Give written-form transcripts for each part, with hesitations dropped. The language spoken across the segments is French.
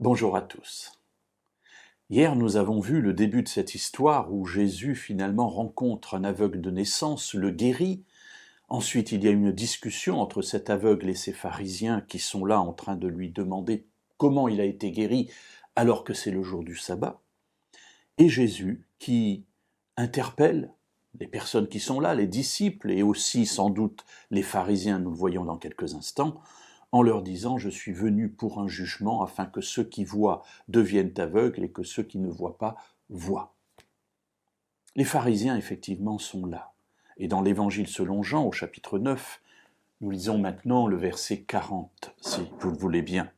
Bonjour à tous. Hier, nous avons vu le début de cette histoire où Jésus finalement rencontre un aveugle de naissance, le guérit. Ensuite, il y a une discussion entre cet aveugle et ses pharisiens qui sont là en train de lui demander comment il a été guéri alors que c'est le jour du sabbat. Et Jésus qui interpelle les personnes qui sont là, les disciples et aussi sans doute les pharisiens, nous le voyons dans quelques instants, en leur disant « Je suis venu pour un jugement afin que ceux qui voient deviennent aveugles et que ceux qui ne voient pas voient. » Les pharisiens, effectivement, sont là. Et dans l'Évangile selon Jean, au chapitre 9, nous lisons maintenant le verset 40, si vous le voulez bien.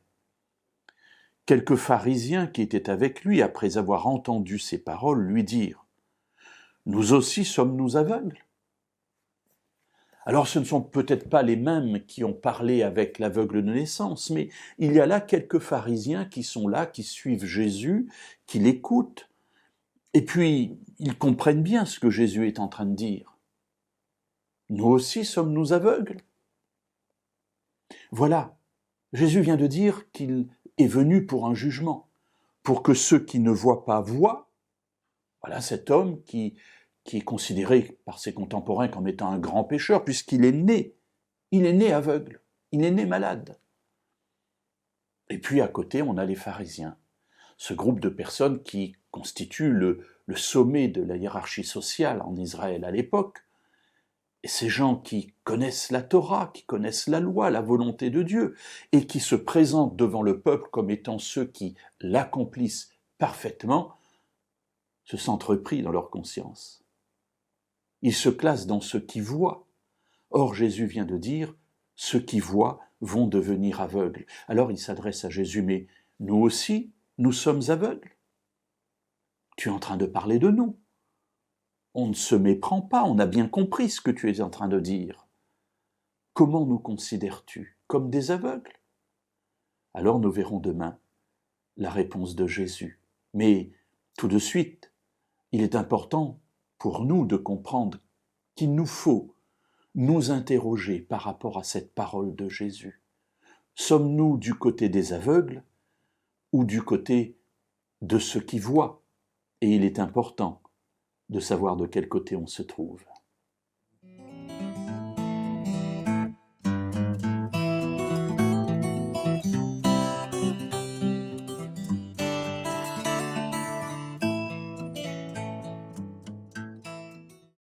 Quelques pharisiens qui étaient avec lui, après avoir entendu ces paroles, lui dirent « Nous aussi sommes-nous aveugles ?» Alors ce ne sont peut-être pas les mêmes qui ont parlé avec l'aveugle de naissance, mais il y a là quelques pharisiens qui sont là, qui suivent Jésus, qui l'écoutent, et puis ils comprennent bien ce que Jésus est en train de dire. Nous aussi sommes-nous aveugles? Voilà, Jésus vient de dire qu'il est venu pour un jugement, pour que ceux qui ne voient pas voient. Voilà cet homme qui est considéré par ses contemporains comme étant un grand pécheur, puisqu'il est né. Il est né aveugle, il est né malade. Et puis à côté, on a les pharisiens, ce groupe de personnes qui constitue le sommet de la hiérarchie sociale en Israël à l'époque. Et ces gens qui connaissent la Torah, qui connaissent la loi, la volonté de Dieu, et qui se présentent devant le peuple comme étant ceux qui l'accomplissent parfaitement, se sentent repris dans leur conscience. Ils se classent dans ceux qui voient. Or, Jésus vient de dire, ceux qui voient vont devenir aveugles. Alors il s'adresse à Jésus, mais nous aussi, nous sommes aveugles. Tu es en train de parler de nous. On ne se méprend pas, on a bien compris ce que tu es en train de dire. Comment nous considères-tu? Comme des aveugles? Alors nous verrons demain la réponse de Jésus. Mais tout de suite, il est important pour nous de comprendre qu'il nous faut nous interroger par rapport à cette parole de Jésus. Sommes-nous du côté des aveugles ou du côté de ceux qui voient? Et il est important de savoir de quel côté on se trouve.